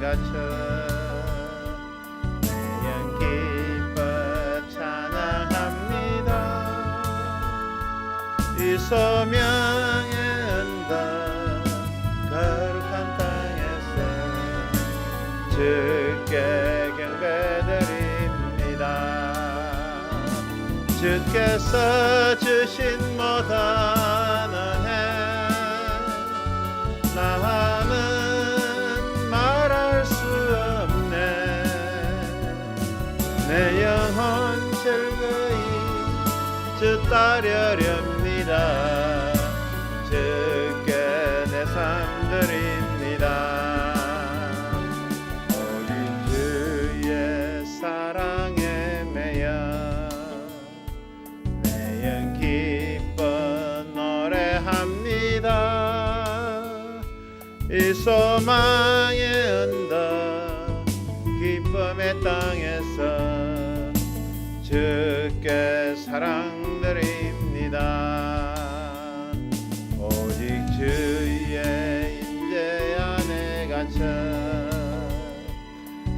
갇혀 내연 기뻐 찬양합니다. 이 소명의 언덕 거룩한 땅에서 주께 경배드립니다. 주께서 주신 모든 은혜 나는 말할 수 없네. 내 영혼 즐거이 주 따르렵니다. 주께 내 삶 드립니다. 오직 주의 사랑에 매여 내연 기뻐 노래합니다. 이 소망의 언덕 기쁨의 땅에서 주께 사랑드립니다. 오직 주의 임재 안에 갇혀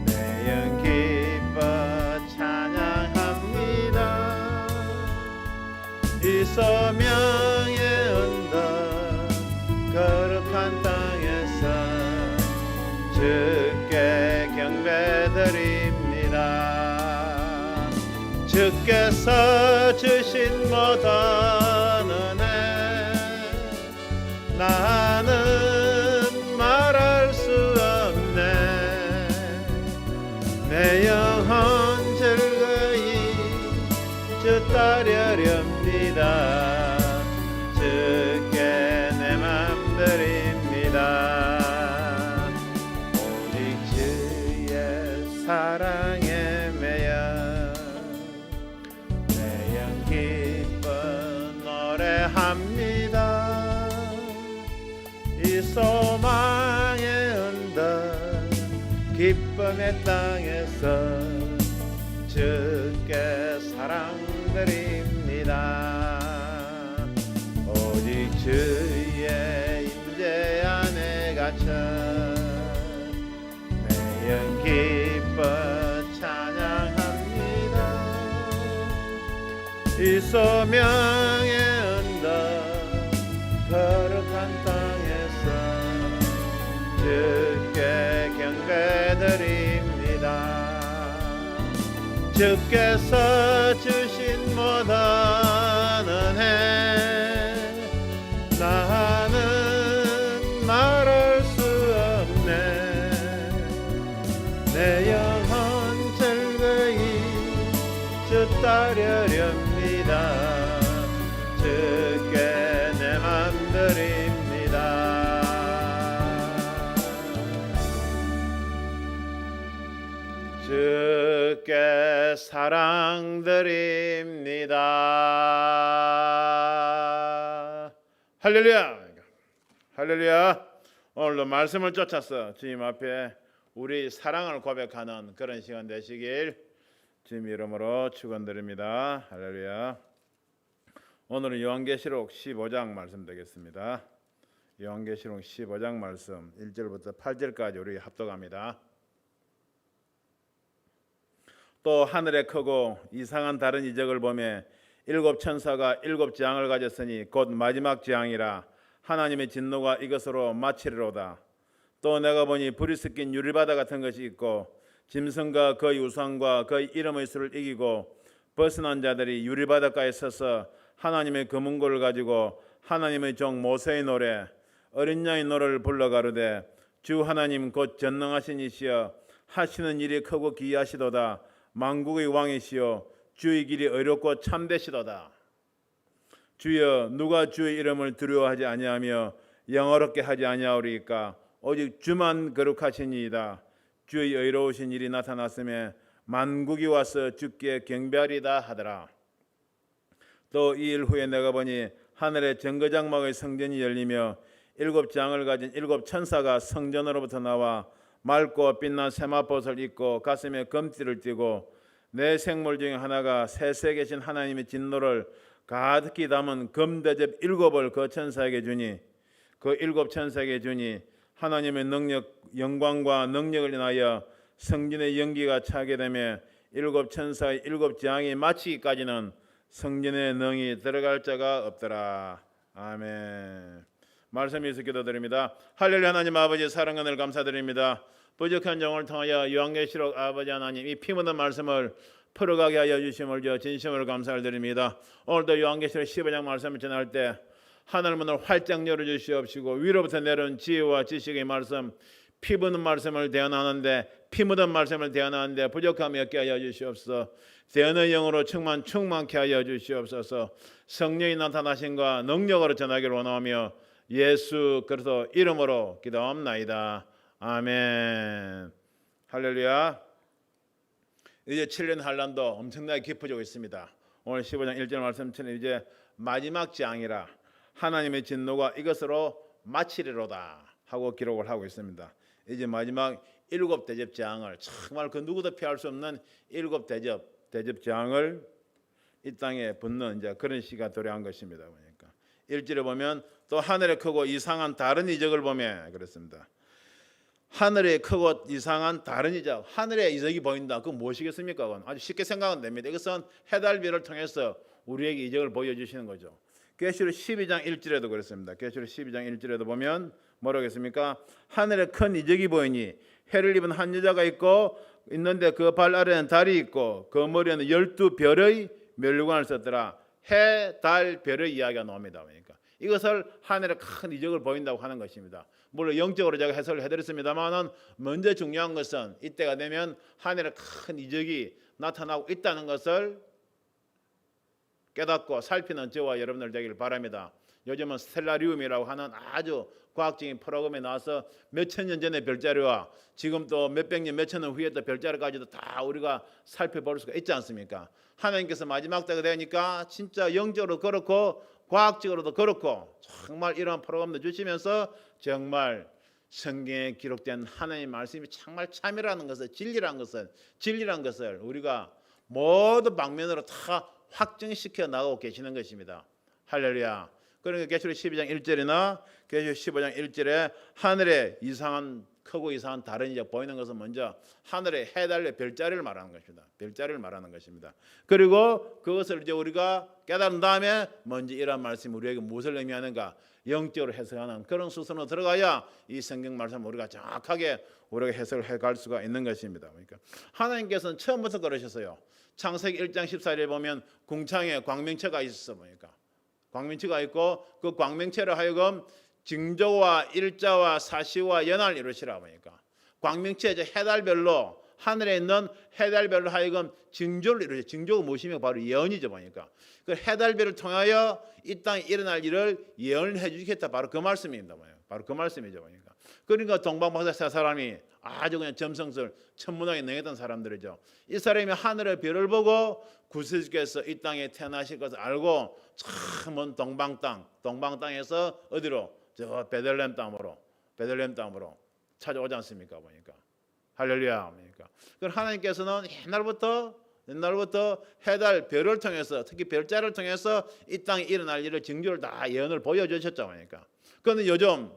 내연 기뻐 찬양합니다. 이 소명의 언덕 거룩한 땅에서 주께 경배드립니다. 주께서 주신 모든 은혜 나는 말할 수 없네. 내 영혼 즐거이 주 따르렵니다. 주께 내 맘 드립니다. 오직 주의 사랑에 매여 내연 기뻐 노래합니다. 이 소망의 언덕 기쁨의 땅에서 주께 사랑드립니다. 오직 주의 임재 안에 갇혀 내연 기뻐 찬양합니다. 이 소명의 언덕 거룩한 땅에서 주께 경배드립니다. 주께서 주신 모든 은혜 나는 말할 수 없네. 내 영혼 즐거이 주 따르렵니다. 주께 내 맘 드립니다. 주께 사랑드립니다. 할렐루야, 할렐루야. 오늘도 말씀을 쫓아서 주님 앞에 우리 사랑을 고백하는 그런 시간 되시길 주님 이름으로 축원드립니다. 할렐루야. 오늘은 요한계시록 15장 말씀 되겠습니다. 요한계시록 15장 말씀 1절부터 8절까지 우리 합독합니다. 또 하늘에 크고 이상한 다른 이적을 보매 일곱 천사가 일곱 재앙을 가졌으니 곧 마지막 재앙이라 하나님의 진노가 이것으로 마치리로다. 또 내가 보니 불이 섞인 유리바다 같은 것이 있고 짐승과 그의 우상과 그의 이름의 수를 이기고 벗어난 자들이 유리바닷가에 서서 하나님의 금은고를 가지고 하나님의 종 모세의 노래 어린 양의 노래를 불러 가로되 주 하나님 곧 전능하신 이시여 하시는 일이 크고 기이하시도다. 만국의 왕이시여 주의 길이 의롭고 참되시도다. 주여 누가 주의 이름을 두려워하지 아니하며 영어롭게 하지 아니하오리까. 오직 주만 거룩하시니이다. 주의 의로우신 일이 나타났음에 만국이 와서 주께 경배하리다 하더라. 또 이 일 후에 내가 보니 하늘에 정거장막의 성전이 열리며 일곱 장을 가진 일곱 천사가 성전으로부터 나와 맑고 빛난 세마포옷을 입고 가슴에 금띠를 띠고 내 생물 중에 하나가 세세 계신 하나님의 진노를 가득히 담은 금대접 일곱을 그 천사에게 주니 그 일곱 천사에게 주니 하나님의 영광과 능력을 인하여 성전의 연기가 차게 되며 일곱 천사의 일곱 재앙이 마치기까지는 성전의 능이 들어갈 자가 없더라. 아멘. 말씀 위에서 기도드립니다. 할렐루야. 하나님 아버지 사랑과 늘 감사드립니다. 부족한 영을 통하여 요한계시록 아버지 하나님 이 피 묻은 말씀을 풀어가게 하여 주심을 진심으로 감사를 드립니다. 오늘도 요한계시록 15장 말씀을 전할 때 하늘 문을 활짝 열어주시옵시고 위로부터 내려온 지혜와 지식의 말씀 피 묻은 말씀을 대언하는데 피 묻은 말씀을 대언하는데 부족함이 없게 하여 주시옵소서. 대언의 영으로 충만케 하여 주시옵소서. 성령이 나타나신과 능력으로 전하기를 원하며 예수 그리스도 이름으로 기도합나이다. 아멘. 할렐루야. 이제 7년 환란도 엄청나게 깊어지고 있습니다. 오늘 15장 1절 말씀처럼 이제 마지막 재앙이라 하나님의 진노가 이것으로 마치리로다 하고 기록을 하고 있습니다. 이제 마지막 일곱 대접 재앙을 정말 그 누구도 피할 수 없는 일곱 대접 재앙을 이 땅에 붓는 이제 그런 시가 도래한 것입니다. 그러니까 1절에 보면 또 하늘에 크고 이상한 다른 이적을 보며 그랬습니다. 하늘에 크고 이상한 다른 이적, 하늘의 이적이 보인다. 그건 무엇이겠습니까? 그건 아주 쉽게 생각은 됩니다. 이것은 해달별을 통해서 우리에게 이적을 보여주시는 거죠. 계시록 12장 1절에도 그렇습니다. 계시록 12장 1절에도 보면 뭐라고 했습니까? 하늘에 큰 이적이 보이니 해를 입은 한 여자가 있는데 그 발 아래는 달이 있고 그 머리에는 12별의 멸류관을 썼더라. 해, 달, 별의 이야기가 나옵니다. 그러니까 이것을 하늘에 큰 이적을 보인다고 하는 것입니다. 물론 영적으로 제가 해석을 해드렸습니다만은 먼저 중요한 것은 이때가 되면 하늘에 큰 이적이 나타나고 있다는 것을 깨닫고 살피는 저와 여러분들 되기를 바랍니다. 요즘은 스텔라리움이라고 하는 아주 과학적인 프로그램에 나와서 몇천 년 전의 별자리와 지금 또 몇백 년, 몇천 년 후에 또 별자리까지도 다 우리가 살펴볼 수가 있지 않습니까? 하나님께서 마지막 때가 되니까 진짜 영적으로 그렇고 과학적으로도 그렇고 정말 이런 프로그램도 주시면서 정말 성경에 기록된 하나님의 말씀이 정말 참이라는 것을 진리라는 것을 우리가 모든 방면으로 다 확증시켜 나가고 계시는 것입니다. 할렐루야. 그러니까 계시록 12장 1절이나 계시록 15장 1절에 하늘에 크고 이상한 다른 이적 보이는 것은 먼저 하늘의 해달의 별자리를 말하는 것입니다. 별자리를 말하는 것입니다. 그리고 그것을 이제 우리가 깨달은 다음에 먼저 이런 말씀이 우리에게 무엇을 의미하는가 영적으로 해석하는 그런 수순으로 들어가야 이 성경 말씀을 우리가 정확하게 우리가 해석을 해갈 수가 있는 것입니다. 그러니까 하나님께서는 처음부터 그러셨어요. 창세기 1장 14절에 보면 궁창에 광명체가 있었어 보니까 광명체가 있고 그 광명체로 하여금 징조와 일자와 사시와 연을 이루시라 보니까 광명체 해달별로 하늘에 있는 해달별로 하여금 징조를 이루시. 징조가 무엇이며 바로 예언이죠 보니까 그 해달별을 통하여 이 땅에 일어날 일을 예언을 해주시겠다. 바로 그 말씀입니다. 바로 그 말씀이죠 보니까. 그러니까 동방박사 세 사람이 아주 그냥 점성술 천문학에 능했던 사람들이죠. 이 사람이 하늘의 별을 보고 구세주께서 이 땅에 태어나실 것을 알고 참 먼 동방 땅에서 어디로 저 베들레헴 땅으로 찾아오지 않습니까 보니까. 할렐루야. 그러니까 하나님께서는 옛날부터 해달 별을 통해서 특히 별자를 통해서 이 땅에 일어날 일을 징조를 다 예언을 보여주셨죠. 그러니까. 그런데 요즘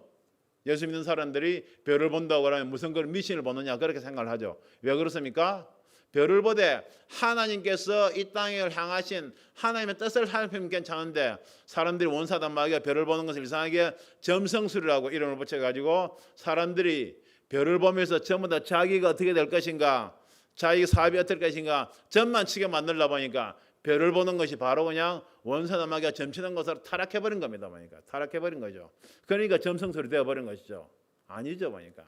예수 믿는 사람들이 별을 본다고 그러면 무슨 걸 미신을 보느냐 그렇게 생각을 하죠. 왜 그렇습니까? 별을 보되 하나님께서 이 땅을 향하신 하나님의 뜻을 살피면 괜찮은데 사람들이 원사단마귀가 별을 보는 것을 이상하게 점성술이라고 이름을 붙여가지고 사람들이 별을 보면서 전부 다 자기가 어떻게 될 것인가 자기 사업이 어떨 것인가 점만 치게 만들다 보니까 별을 보는 것이 바로 그냥 원사단마귀가 점치는 것으로 타락해버린 겁니다. 보니까 타락해버린 거죠. 그러니까 점성술이 되어버린 것이죠. 아니죠. 보니까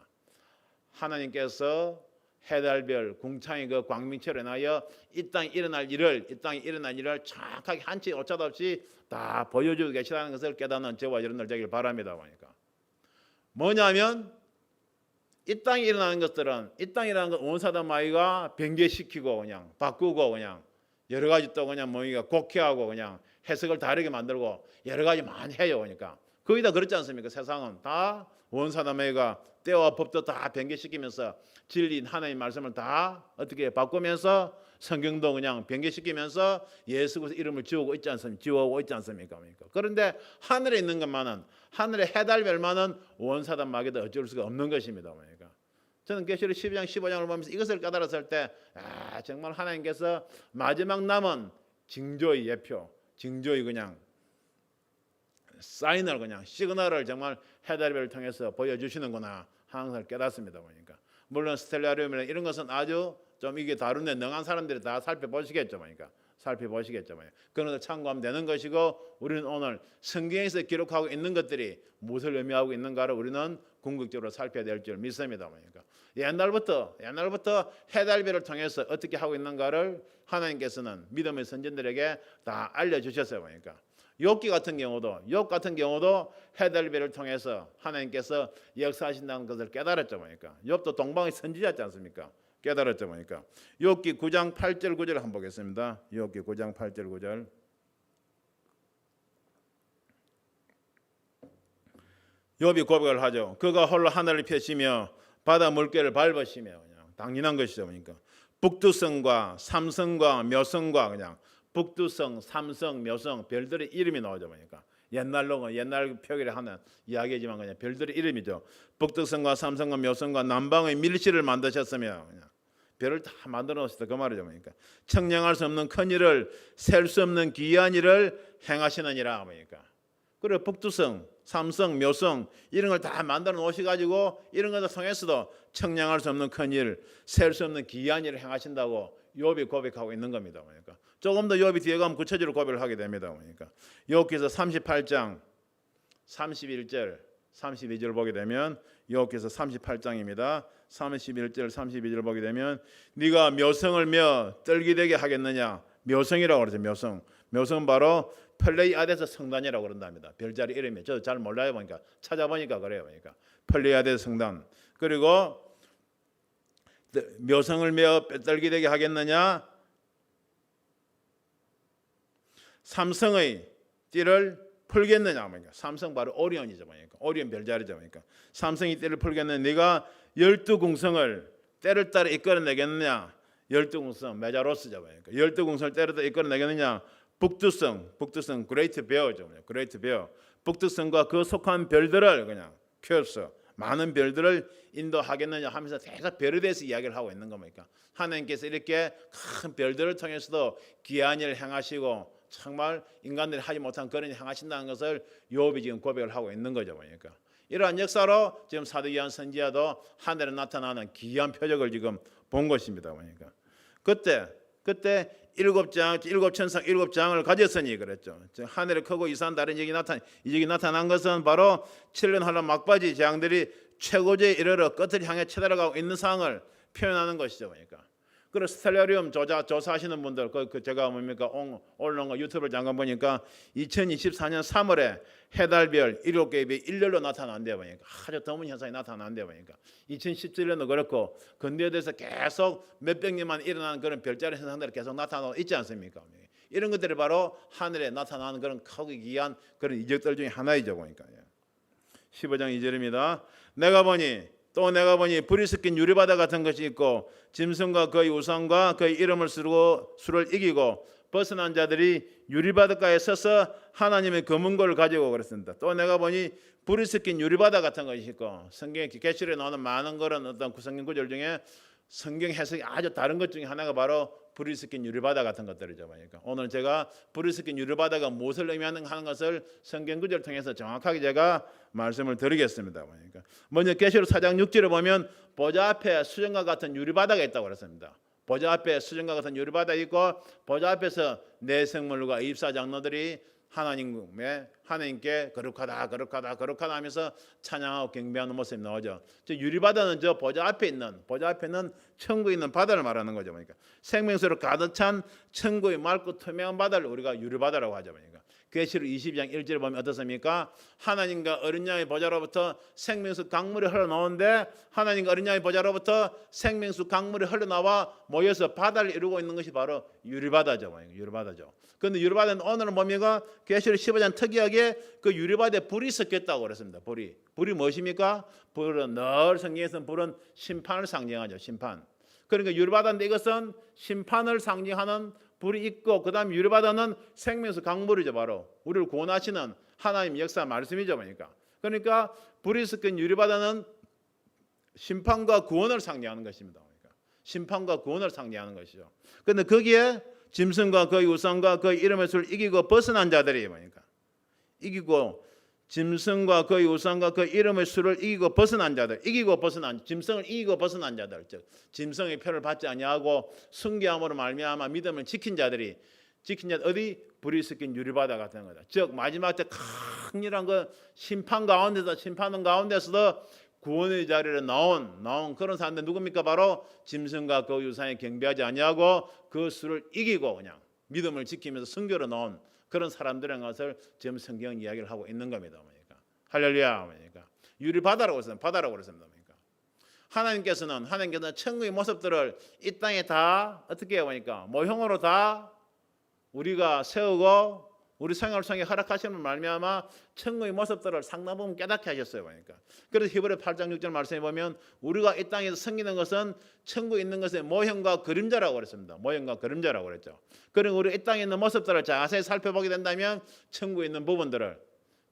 하나님께서 해달별 궁창의 그 광명체로 인하여 이 땅에 일어날 일을 정확하게 한치 오차도 없이 다 보여주고 계시다는 것을 깨닫는 저와 여러분들 되길 바랍니다. 보니까 뭐냐면 이 땅에 일어나는 것들은 이 땅에 일어나는 것 원사단마귀가 변개시키고 그냥 바꾸고 그냥 여러 가지 또 그냥 뭐가 곡해하고 그냥 해석을 다르게 만들고 여러 가지 많이 해요. 그러니까 거의 다 그렇지 않습니까? 세상은 다 원사담회가 때와 법도 다 변개시키면서 진리인 하나님의 말씀을 다 어떻게 바꾸면서 성경도 그냥 변개시키면서 예수 그리스도 이름을 지우고 있지 않습니까? 지우고 있지 않습니까? 그런데 하늘에 있는 것만은, 하늘의 해달별만은 원사단 마귀도 어쩔 수가 없는 것입니다. 저는 계시록 12장 15장을 보면서 이것을 깨달았을 때 정말 하나님께서 마지막 남은 징조의 예표, 징조의 그냥 사인을, 그냥 시그널을 정말 해달별을 통해서 보여주시는구나 하는 것을 깨닫습니다. 물론 스텔라리움이나 이런 것은 아주 좀 이게 다른데 능한 사람들이 다 살펴보시겠죠. 살펴보시겠죠. 그런 것을 참고하면 되는 것이고, 우리는 오늘 성경에서 기록하고 있는 것들이 무엇을 의미하고 있는가를 우리는 궁극적으로 살펴야 될 줄 믿습니다. 옛날부터 해달별을 통해서 어떻게 하고 있는가를 하나님께서는 믿음의 선진들에게 다 알려주셨어요. 욥기 같은 경우도 해달별을 통해서 하나님께서 역사하신다는 것을 깨달았죠. 욥도 동방의 선지자였지 않습니까? 깨달았죠. 욥기 9장 8절 9절 한번 보겠습니다. 욥기 9장 8절 9절. 욥이 고백을 하죠. 그가 홀로 하늘을 펴시며 바다 물결을 밟으시며, 그냥 당연한 것이죠. 북두성과 삼성과 묘성과, 그냥 북두성, 삼성, 묘성 별들의 이름이 나오죠. 옛날로 옛날 표기를 하는 이야기지만 그냥 별들의 이름이죠. 북두성과 삼성과 묘성과 남방의 밀실을 만드셨으며, 그냥 별을 다 만들어 놓으셨다 그 말이죠. 청량할 수 없는 큰 일을, 셀 수 없는 귀한 일을 행하시느니라. 그리고 북두성, 삼성, 묘성 이런 걸 다 만들어 놓으셔가지고 이런 것을 통해서도 청량할 수 없는 큰 일, 셀 수 없는 귀한 일을 행하신다고 욥이 고백하고 있는 겁니다. 조금 더 욥이 뒤에 가면 구체적으로 고백을 하게 됩니다. 욥기서 38장 31절 32절 보게 되면, 욥기서 38장입니다. 31절 32절 보게 되면, 네가 묘성을 며 떨기되게 하겠느냐. 묘성이라고 그러죠. 묘성은 바로 플레이아데스 성단이라고 그런답니다. 별자리 이름이 저도 잘 몰라요. 찾아보니까 그래요. 플레이아데스 성단. 그리고 묘성을 며 떨기되게 하겠느냐. 삼성의 띠를 풀겠느냐. 삼성 바로 오리온이죠. 오리온 별자리죠. 삼성이 띠를 풀겠느냐. 네가 12궁성을 때를 따라 이끌어내겠느냐. 12궁성 메자로스죠. 12궁성을 때를 따라 이끌어내겠느냐. 북두성 그레이트 베어죠. 그레이트 베어. 북두성과 그 속한 별들을 그냥 키워서 많은 별들을 인도하겠느냐 하면서 계속 별에 대해서 이야기를 하고 있는 겁니까? 하나님께서 이렇게 큰 별들을 통해서도 귀한 일을 행하시고 정말 인간들이 하지 못한 그런 일을 행하신다는 것을 욥이 지금 고백을 하고 있는 거죠. 이러한 역사로 지금 사도 요한 선지자도 하늘에 나타나는 귀한 표적을 지금 본 것입니다. 그때 일곱 천상 일곱 장을 가졌으니 그랬죠. 하늘에 크고 이상한 다른 이적이 나타난 것은 바로 7년 환란 막바지 재앙들이 최고조에 이르러 끝을 향해 쳐들어가고 있는 상황을 표현하는 것이죠. 그리고 스텔라리움 조사하시는 분들 제가 오늘 유튜브를 잠깐 보니까 2024년 3월에 해달별 7개의 일렬로 나타난대요. 아주 드문 현상이 나타난대요. 2017년도 그렇고 근대에서 계속 몇백 년만 일어나는 그런 별자리 현상들이 계속 나타나고 있지 않습니까? 이런 것들이 바로 하늘에 나타나는 그런 크고 귀한 그런 이적들 중에 하나이죠. 15장 2절입니다. 내가 보니 불이 섞인 유리바다 같은 것이 있고 짐승과 그의 우상과 그의 이름을 수를 이기고 벗어난 자들이 유리바닷가에 서서 하나님의 검은고를 가지고 그랬습니다. 또 내가 보니 불이 섞인 유리바다 같은 것이 있고, 성경에 계시록에 나오는 많은 그런 어떤 구성경 구절 중에 성경 해석이 아주 다른 것 중에 하나가 바로 불이 섞인 유리바다 같은 것들이죠. 오늘 제가 불이 섞인 유리바다가 무엇을 의미하는 것을 성경 구절을 통해서 정확하게 제가 말씀을 드리겠습니다. 먼저 계시록 4장 6절에 보면 보좌 앞에 수정과 같은 유리바다가 있다고 그랬습니다. 보좌 앞에 수정과 같은 유리바다 있고, 보좌 앞에서 네 성물과 24장로들이 하나님께 거룩하다 하면서 찬양하고 경배하는 모습이 나오죠. 유리바다는 저 보좌 앞에 있는 천국에 있는 바다를 말하는 거죠. 생명수로 가득 찬 천국의 맑고 투명한 바다를 우리가 유리바다라고 하죠. 계시록 22장 1절에 보면 어떻습니까? 하나님과 어린 양의 보좌로부터 생명수 강물이 흘러나오는데 하나님과 어린 양의 보좌로부터 생명수 강물이 흘러나와 모여서 바다를 이루고 있는 것이 바로 유리바다죠. 유리바다죠. 그런데 유리바다는 오늘은 뭡니까? 계시록 15장 특이하게 그 유리바다에 불이 섞였다고 그랬습니다. 불이 무엇입니까? 불은 늘 성경에서는 불은 심판을 상징하죠. 심판. 그러니까 유리바다인데 이것은 심판을 상징하는 불이 있고 그 다음 유리바다는 생명수 강물이죠. 바로 우리를 구원하시는 하나님 역사 말씀이죠. 그러니까 불이 섞인 유리바다는 심판과 구원을 상징하는 것입니다. 심판과 구원을 상징하는 것이죠. 그런데 거기에 짐승과 그의 우상과 그의 이름의 수를 이기고 벗어난 자들이 이기고 짐승과 그의 우상과 그의 이름의 수를 이기고 벗어난 자들, 짐승을 이기고 벗어난 자들, 즉 짐승의 표를 받지 아니하고 순교함으로 말미암아 믿음을 지킨 자들 어디 불이 섞인 유리바다 같은 거다. 즉 마지막 때 강렬한 그 심판 가운데서도 구원의 자리에 나온 그런 사람들 누굽니까? 바로 짐승과 그 우상에 경배하지 아니하고 그 수를 이기고 그냥 믿음을 지키면서 순교로 나온 그런 사람들인 것을 지금 성경 이야기를 하고 있는 겁니다. 할렐루야. 유리바다라고 했습니다. 바다라고 그랬습니다. 하나님께서는 천국의 모습들을 이 땅에 다 어떻게 해요? 모형으로 다 우리가 세우고 우리 생활을 통해 허락하시는 말미암아 천국의 모습들을 상당 부분 깨닫게 하셨어요. 그래서 히브리 8장 6절 말씀에 보면 우리가 이 땅에서 섬기는 것은 천국에 있는 것의 모형과 그림자라고 그랬습니다. 모형과 그림자라고 그랬죠. 그리고 우리 이 땅에 있는 모습들을 자세히 살펴보게 된다면 천국에 있는 부분들을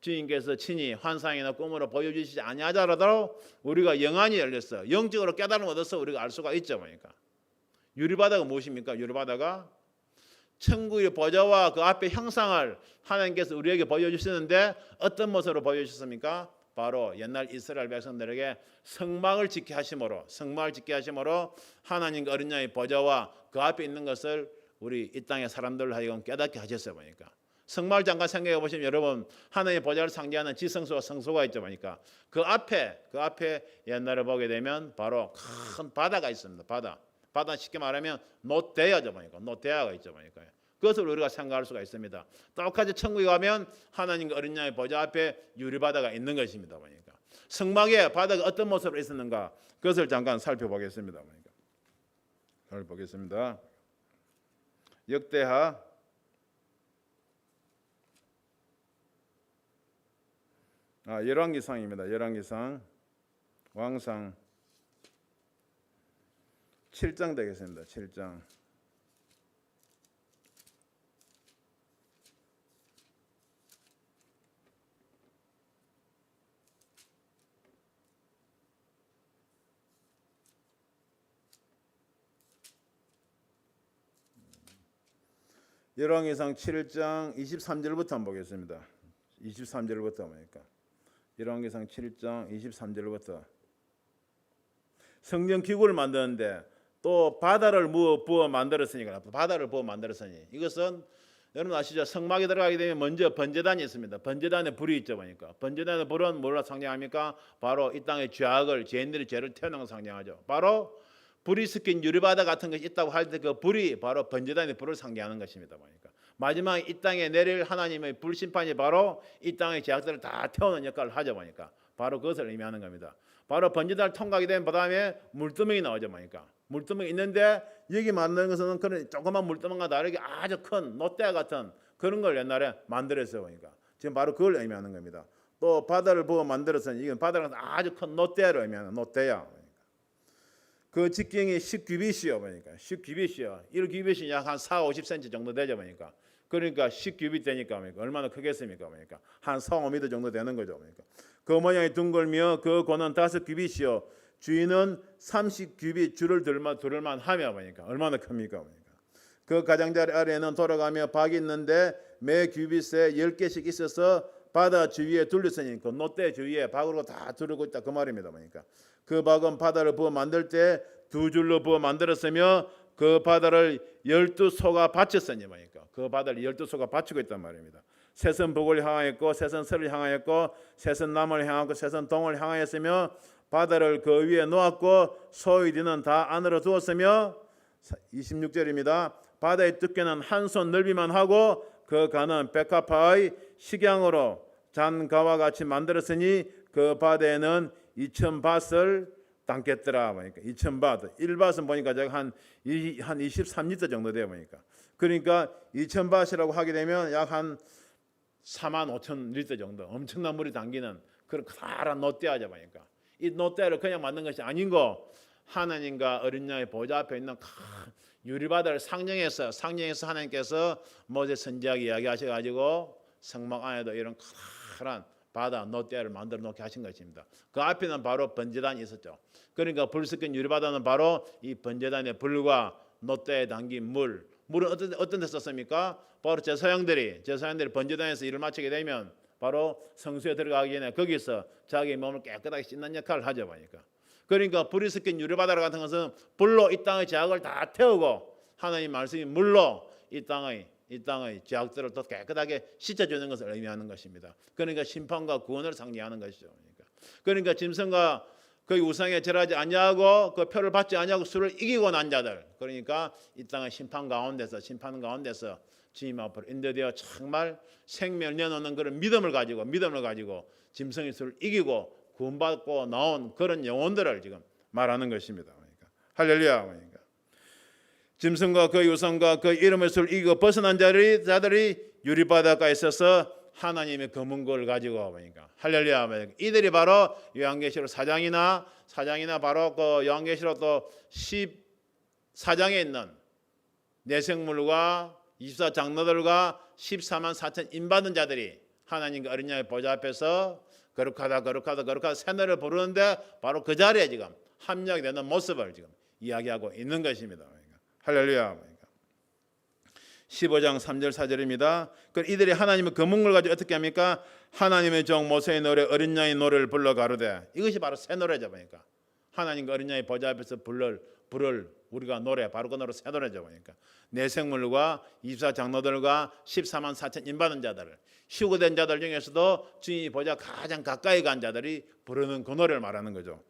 주님께서 친히 환상이나 꿈으로 보여주시지 아니하더라도 우리가 영안이 열렸어. 영적으로 깨달음을 얻어서 우리가 알 수가 있죠. 유리바다가 무엇입니까? 유리바다가 천국의 보좌와 그 앞에 형상을 하나님께서 우리에게 보여주시는데 어떤 모습으로 보여주셨습니까? 바로 옛날 이스라엘 백성들에게 성막을 짓게 하심으로 하나님과 어린 양의 보좌와 그 앞에 있는 것을 우리 이 땅의 사람들을 하여금 깨닫게 하셨어요. 성막을 잠깐 생각해 보시면 여러분 하나님의 보좌를 상징하는 지성소와 성소가 있죠. 그 앞에 옛날에 보게 되면 바로 큰 바다가 있습니다. 바다 쉽게 말하면 노대야죠. 노대야가 있죠. 그것을 우리가 생각할 수가 있습니다. 똑같이 천국에 가면 하나님과 어린 양의 보좌 앞에 유리바다가 있는 것입니다. 성막에 바다가 어떤 모습으로 있었는가 그것을 잠깐 살펴보겠습니다. 역대하 11기상입니다. 열왕기상 왕상 7장 되겠습니다. 7장. 열왕기상 7장 23절부터 한번 보겠습니다. 23절부터 보니까 열왕기상 7장 23절부터 성전 기구를 만드는데 또 바다를 부어 만들었으니 이것은 여러분 아시죠? 성막에 들어가게 되면 먼저 번제단이 있습니다. 번제단에 불이 있죠. 번제단의 불은 뭐라 상징합니까? 바로 이 땅의 죄인들의 죄를 태우는 걸 상징하죠. 바로 불이 섞인 유리바다 같은 것이 있다고 할 때 그 불이 바로 번제단의 불을 상징하는 것입니다. 마지막 이 땅에 내릴 하나님의 불심판이 바로 이 땅의 죄악들을 다 태우는 역할을 하죠. 바로 그것을 의미하는 겁니다. 바로 번제단을 통과하게 되면 그다음에 물두멍이 나오죠. 물두멍이 있는데 여기 만드는 것은 그런 조그만 물두멍과 다르게 아주 큰 노대 같은 그런 걸 옛날에 만들었어요. 지금 바로 그걸 의미하는 겁니다. 또 바다를 부어 만들었으니 이건 바다는 아주 큰 노대를 의미하는 노대야. 그 직경이 10규빗이요. 10규빗이요. 1규빗이 약 한 4-50cm 정도 되죠. 그러니까 10규빗 되니까 얼마나 크겠습니까? 한 4-5m 정도 되는 거죠. 그 모양이 둥글며 그 고는 5규빗이요. 주인은 30규빗 줄을 두를만 하며 얼마나 큽니까? 그 가장자리 아래에는 돌아가며 박이 있는데 매 규빗에 10개씩 있어서 바다 주위에 둘러서니 그 노대 주위에 박으로 다 두르고 있다 그 말입니다. 그 박은 바다를 부어 만들 때 2줄로 부어 만들었으며 그 바다를 12소가 받쳤으니 그 바다를 12소가 받치고 있단 말입니다. 셋은 북을 향하였고 셋은 서를 향하였고 셋은 남을 향하고 셋은 동을 향하였으며 바다를 그 위에 놓았고 소의 뒤는 다 안으로 두었으며 26절입니다. 바다의 두께는 한 손 넓이만 하고 그 가는 백합화의 식양으로 잔가와 같이 만들었으니 그 바다에는 2000밭을 담겠더라 보니까 2000밭 1밭은 보니까 제가 한 23리터 정도 돼요 보니까. 그러니까 2000밭이라고 하게 되면 약 한 45,000리터 정도 엄청난 물이 담기는 그런 커다란 놋대하자 보니까 이 놋대를 그냥 만든 것이 아닌 거 하나님과 어린 양의 보좌 앞에 있는 큰 유리바다를 상징해서 하나님께서 모세 선지자에게 이야기하셔가지고 성막 안에도 이런 커다란 바다 놋대를 만들어 놓게 하신 것입니다. 그 앞에는 바로 번제단이 있었죠. 그러니까 불 섞인 유리바다는 바로 이 번제단의 불과 놋대에 담긴 물은 어떤 데 썼습니까? 바로 제사장들이 번제단에서 일을 마치게 되면 바로 성수에 들어가기 전에 거기서 자기 몸을 깨끗하게 씻는 역할을 하죠 보니까. 그러니까 불이 섞인 유리바다 같은 것은 불로 이 땅의 죄악을 다 태우고 하나님 말씀이 물로 이 땅의 죄악들을 더 깨끗하게 씻어주는 것을 의미하는 것입니다. 그러니까 심판과 구원을 상징하는 것이죠. 그러니까 짐승과 그 우상에 절하지 아니하고 그 표를 받지 아니하고 수를 이기고 난 자들, 그러니까 이 땅의 심판 가운데서 주님 앞으로 인도되어 정말 생명을 내놓는 그런 믿음을 가지고 짐승의 수를 이기고 구원받고 나온 그런 영혼들을 지금 말하는 것입니다. 그러니까 할렐루야. 그러니까 짐승과 그 우상과 그 이름의 수를 이기고 벗어난 자들이 유리바다가에 있어서 하나님의 검은고를 가지고 보니까 할렐루야. 이들이 바로 요한계시록 4장이나 바로 그 요한계시록 또 14장에 있는 내생물과 24장로들과 14만 4천 인받은 자들이 하나님과 어린 양의 보좌 앞에서 거룩하다 새노래를 부르는데 바로 그 자리에 지금 합력이 되는 모습을 지금 이야기하고 있는 것입니다. 할렐루야. 15장 3절 4절입니다. 이들이 하나님의 검은고를 가지고 어떻게 합니까? 하나님의 종 모세의 노래 어린 양의 노래를 불러 가로되, 이것이 바로 새 노래죠 보니까. 하나님과 어린 양의 보좌 앞에서 부를 우리가 노래, 바로 그 노래 새 노래죠 보니까. 내생물과 24장로들과 14만 4천 인받은 자들을, 휴거된 자들 중에서도 주님이 보좌 가장 가까이 간 자들이 부르는 그 노래를 말하는 거죠.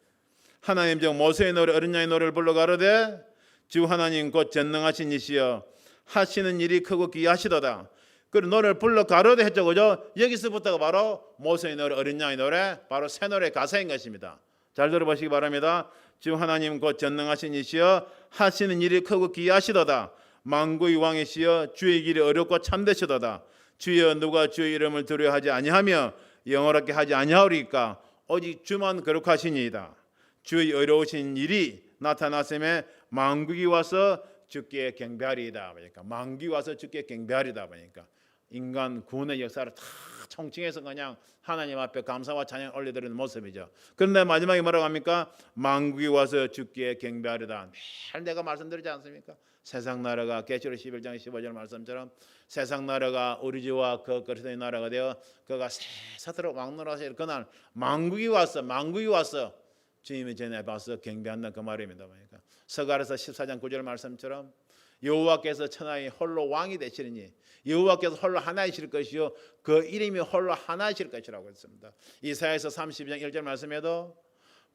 하나님 종 모세의 노래 어린 양의 노래를 불러 가로되 주 하나님 곧 전능하신 이시여 하시는 일이 크고 귀하시도다. 그 노래를 불러 가로되 했죠, 그죠? 여기서부터가 바로 모세의 노래 어린 양의 노래, 바로 새 노래 가사인 것입니다. 잘 들어보시기 바랍니다. 주 하나님 곧 전능하신 이시여 하시는 일이 크고 귀하시도다. 만구의 왕이시여 주의 길이 어렵고 참되시도다. 주여 누가 주의 이름을 두려워하지 아니하며 영원하게 하지 아니하오리까? 오직 주만 거룩하시니이다. 주의 어려우신 일이 나타났음에 만국이 와서 주께 경배하리이다. 그러니까 만국이 와서 주께 경배하리다. 보니까 인간 구원의 역사를 다 총칭해서 그냥 하나님 앞에 감사와 찬양 올려드리는 모습이죠. 그런데 마지막에 뭐라고 합니까? 만국이 와서 주께 경배하리다. 매일 내가 말씀드리지 않습니까? 세상 나라가 계시록 11장 15절 말씀처럼 세상 나라가 우리 주와 그 그리스도의 나라가 되어 그가 새사토록 왕노라하실 그날 만국이 와서 주님의 전에 봐서 경배한다 그 말입니다. 그러니까 서가랴서 14장 9절 말씀처럼 여호와께서 천하의 홀로 왕이 되시리니 여호와께서 홀로 하나이실 것이요 그 이름이 홀로 하나이실 것이라고 했습니다. 이사야서 32장 1절 말씀에도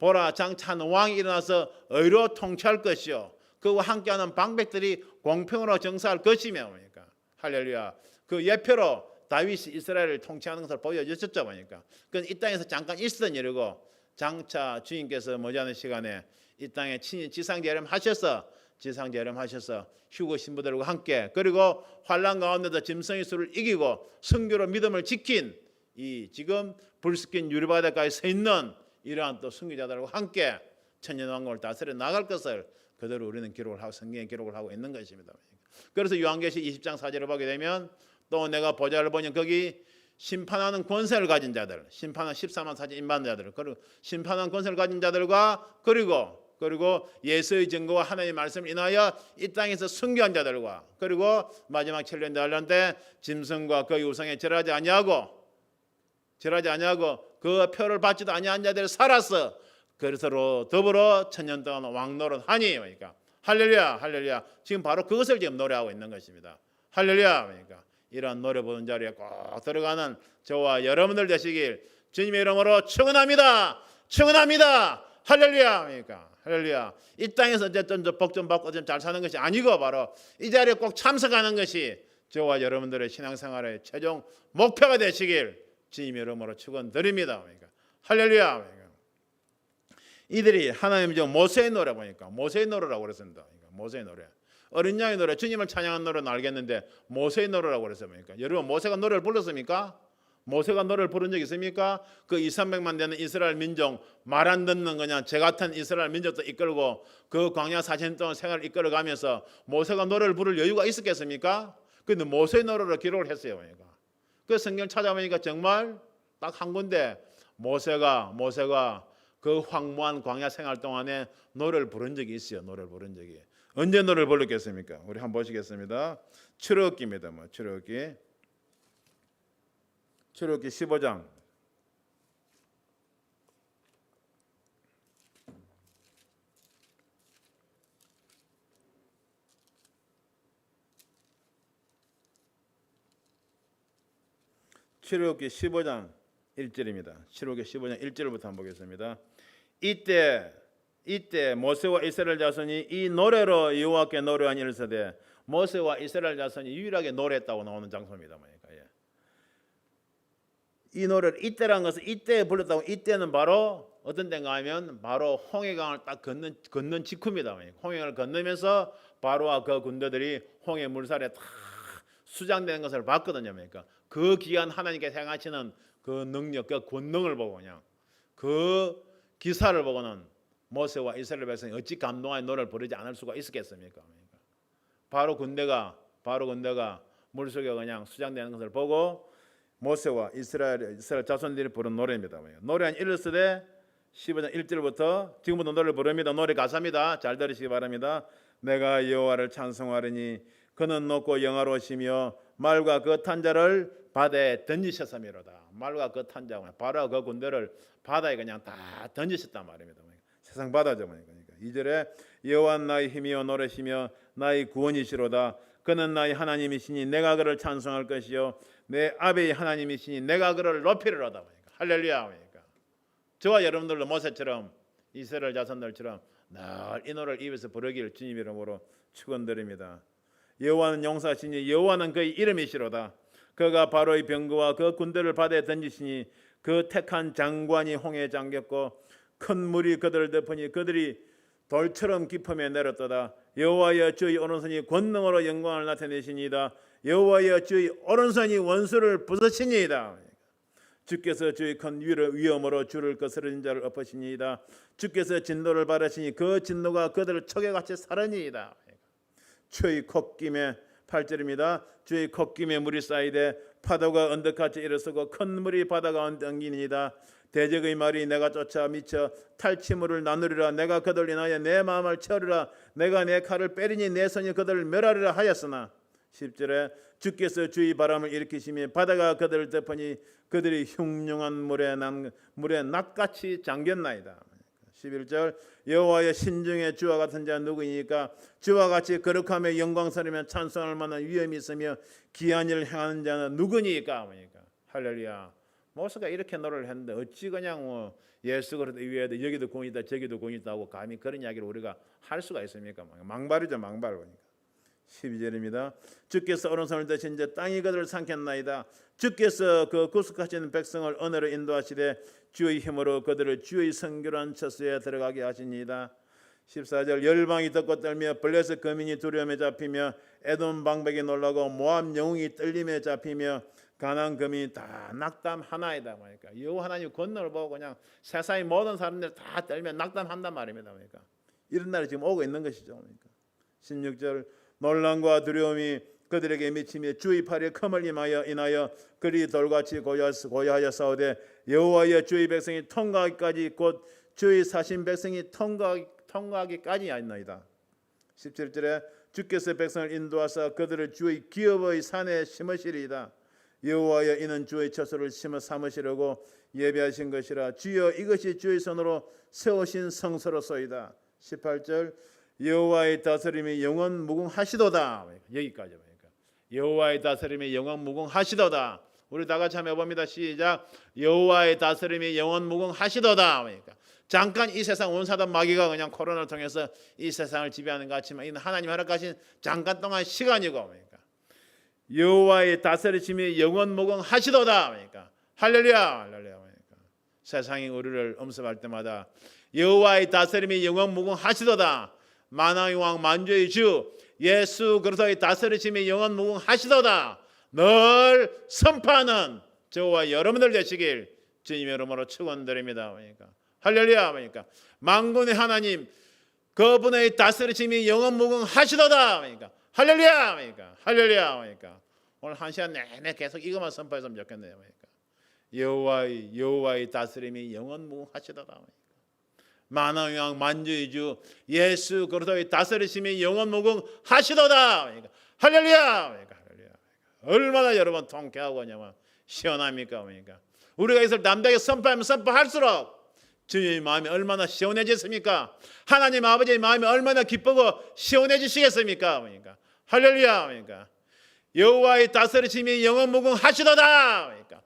보라 장차는 왕이 일어나서 의로 통치할 것이요 그와 함께하는 방백들이 공평으로 정사할 것이며, 그러니까 할렐루야. 그 예표로 다윗이 이스라엘을 통치하는 것을 보여주셨죠. 그러니까 이 땅에서 잠깐 있었던 일이고 장차 주님께서 머지않은 시간에 이 땅에 친히 지상재림하셔서 휴거 신부들과 함께 그리고 환난 가운데서 짐승의 수를 이기고 성교로 믿음을 지킨 이 지금 불스킨 유리바다가에 서 있는 이러한 또 순교자들과 함께 천년왕국을 다스려 나갈 것을 그대로 우리는 기록을 하고 성경에 기록을 하고 있는 것입니다. 그래서 요한계시 20장 4절을 보게 되면 또 내가 보좌를 보니 거기 심판하는 권세를 가진 자들, 심판한 14만 4천 인받은 자들, 그리고 심판하는 권세를 가진 자들과 그리고 예수의 증거와 하나님의 말씀을 인하여 이 땅에서 순교한 자들과 그리고 마지막 7년 달란 때 짐승과 그 우상에 절하지 아니하고 그 표를 받지도 아니한 자들을 살아서 그리스도로 더불어 천년 동안 왕노릇 하니, 그러니까 할렐루야. 지금 바로 그것을 지금 노래하고 있는 것입니다. 할렐루야. 그러니까 이러한 노래 보는 자리에 꼭 들어가는 저와 여러분들 되시길 주님의 이름으로 축원합니다. 할렐루야. 그러니까 할렐루야. 이 땅에서 어쨌든 복 좀 받고 좀 잘 사는 것이 아니고 바로 이 자리에 꼭 참석하는 것이 저와 여러분들의 신앙생활의 최종 목표가 되시길 주님의 이름으로 축원드립니다. 할렐루야. 이들이 하나님 중 모세의 노래 보니까 모세의 노래라고 그랬습니다. 모세의 노래. 어린 양의 노래, 주님을 찬양하는 노래는 알겠는데 모세의 노래라고 그랬습니까? 여러분 모세가 노래를 불렀습니까? 모세가 노래를 부른 적 있습니까? 그 2,300만 되는 이스라엘 민족 말 안 듣는 그냥 제 같은 이스라엘 민족도 이끌고 그 광야 40년 동안 생활을 이끌어가면서 모세가 노래를 부를 여유가 있었겠습니까? 근데 모세의 노래로 기록을 했어요. 그 성경 찾아보니까 정말 딱 한 군데 모세가 그 황무한 광야 생활 동안에 노래를 부른 적이 있어요. 노래를 부른 적이. 언제 노래를 불렀겠습니까? 우리 한번 보시겠습니다. 출애굽기입니다. 출애굽기 15장 1절입니다. 출애굽기 15장 1절부터 한번 보겠습니다. 이때 모세와 이스라엘 자손이 이 노래로 여호와께 노래한 일서되 모세와 이스라엘 자손이 유일하게 노래했다고 나오는 장소입니다. 이 노래를 이때라는 것은 이때 불렀다고 이때는 바로 어떤 때인가 하면 바로 홍해강을 딱 건넌 직후입니다. 홍해강을 건너면서 바로와 그 군대들이 홍해 물살에 다 수장되는 것을 봤거든요. 그 기한 하나님께서 행하시는 그 능력, 그 권능을 보고 그냥 그 기사를 보고는 모세와 이스라엘 백성이 어찌 감동하여 노래를 부르지 않을 수가 있었겠습니까? 바로 군대가 물속에 그냥 수장되는 것을 보고 모세와 이스라엘 자손들이 부른 노래입니다. 노래한 일러스되 15장 1절부터 지금부터 노래를 부릅니다. 노래 가사입니다. 잘 들으시기 바랍니다. 내가 여호와를 찬송하리니 그는 높고 영화로우시며 말과 그 탄자를 바다에 던지셨음이로다. 말과 그 탄자, 바로 그 군대를 바다에 그냥 다 던지셨단 말입니다. 세상 바다죠. 그러니까 2절에 여호와는 나의 힘이요 노래시며 나의 구원이시로다. 그는 나의 하나님이시니 내가 그를 찬송할 것이요 내 아베의 하나님이시니 내가 그를 높이리로다. 할렐루야. 저와 여러분들도 모세처럼 이스라엘 자손들처럼 늘 이 노래를 입에서 부르기를 주님 이름으로 축원드립니다. 여호와는 용사시니 여호와는 그의 이름이시로다. 그가 바로의 병거와 그 군대를 바다에 던지시니 그 택한 장관이 홍해에 잠겼고 큰 물이 그들을 덮으니 그들이 돌처럼 깊음에 내렸도다. 여호와여 주의 오른손이 권능으로 영광을 나타내시니이다. 여호와여 주의 오른손이 원수를 부서시니이다. 주께서 주의 큰 위엄으로 주를 거스르는 자를 엎으시니이다. 주께서 진노를 바라시니 그 진노가 그들을 촉에같이 사르니이다. 주의 콧김에 8절입니다. 주의 콧김에 물이 쌓이되 파도가 언덕같이 일어서고 큰 물이 바다 가운데 엉기니이다. 대적의 말이 내가 쫓아 미쳐 탈취물을 나누리라. 내가 그들 인하여 내 마음을 채우리라. 내가 내 칼을 빼리니 내 손이 그들을 멸하리라 하였으나 10절에 주께서 주의 바람을 일으키시며 바다가 그들을 덮으니 그들이 흉흉한 물에 낫같이 잠겼나이다. 11절 여호와의 신중에 주와 같은 자 누구이니까 주와 같이 거룩하며 영광스러우며 찬송할 만한 위엄이 있으며 기한 일을 행하는 자는 누구니까? 할렐루야. 모세가 이렇게 노래를 했는데 어찌 그냥 예수 그리스도 위에도 여기도 공이 있다 저기도 공이 있다고 감히 그런 이야기를 우리가 할 수가 있습니까? 망발이죠. 망발. 12절입니다. 주께서 오른손을 드신 자 땅이 그들을 삼켰나이다. 주께서 그 구속하시는 백성을 언어로 인도하시되 주의 힘으로 그들을 주의 성결한 처소에 들어가게 하시니이다. 14절 열방이 덮고 떨며 블레셋 거민이 두려움에 잡히며 에돔 방백이 놀라고 모압 영웅이 떨림에 잡히며 가나안 거민이 다 낙담하나이다. 여호와 하나님 권능을 보고 그냥 세상의 모든 사람들 다 떨며 낙담한단 말입니다. 이런 날이 지금 오고 있는 것이죠. 16절 놀람과 두려움이 그들에게 미치며 주의 팔에 컴을 인하여 그리 돌같이 고요하여 싸우되 여호와여 주의 백성이 통과하기까지 곧 주의 사신 백성이 통과하기까지 하였나이다. 17절에 주께서 백성을 인도하사 그들을 주의 기업의 산에 심으시리이다. 여호와여 이는 주의 처소를 심어 삼으시려고 예비하신 것이라. 주여 이것이 주의 손으로 세우신 성소로소이다. 18절 여호와의 다스림이 영원 무궁하시도다. 여기까지. 여호와의 다스림이 영원 무궁하시도다. 우리 다 같이 한번 해봅니다. 시작. 여호와의 다스림이 영원 무궁하시도다. 잠깐 이 세상 원사단 마귀가 그냥 코로나를 통해서 이 세상을 지배하는 것 같지만 이는 하나님 허락하신 잠깐 동안 시간이고 여호와의 다스리심이 영원 무궁하시도다. 그러니까 할렐루야, 할렐루야. 그러니까 세상이 우리를 엄습할 때마다 여호와의 다스림이 영원 무궁하시도다. 만왕의 왕 만주의 주 예수 그리스도의 다스리심이 영원 무궁하시도다. 늘 선포하는 저와 여러분들 되시길 주님의 이름으로 축원드립니다. 그러니까 할렐루야. 그러니까 만군의 하나님 그분의 다스리심이 영원 무궁하시도다. 그러니까 할렐루야. 그러니까 할렐루야. 그러니까 오늘 한 시간 내내 계속 이것만 선포했으면 좋겠네요. 그러니까 여호와의 다스림이 영원 무궁하시도다. 만왕의 왕 만주의 주 예수 그리스도의 다스리심이 영원 무궁하시도다. 그러니까 할렐루야. 그러니까 할렐루야. 얼마나 여러분 통쾌하고 그냥 시원합니까? 그러니까 우리가 이것을 남들에게 선포하면 선포할수록 주님의 마음이 얼마나 시원해졌습니까? 하나님 아버지의 마음이 얼마나 기쁘고 시원해지시겠습니까? 그러니까 할렐루야. 그러니까 여호와의 다스리심이 영원 무궁하시도다. 그러니까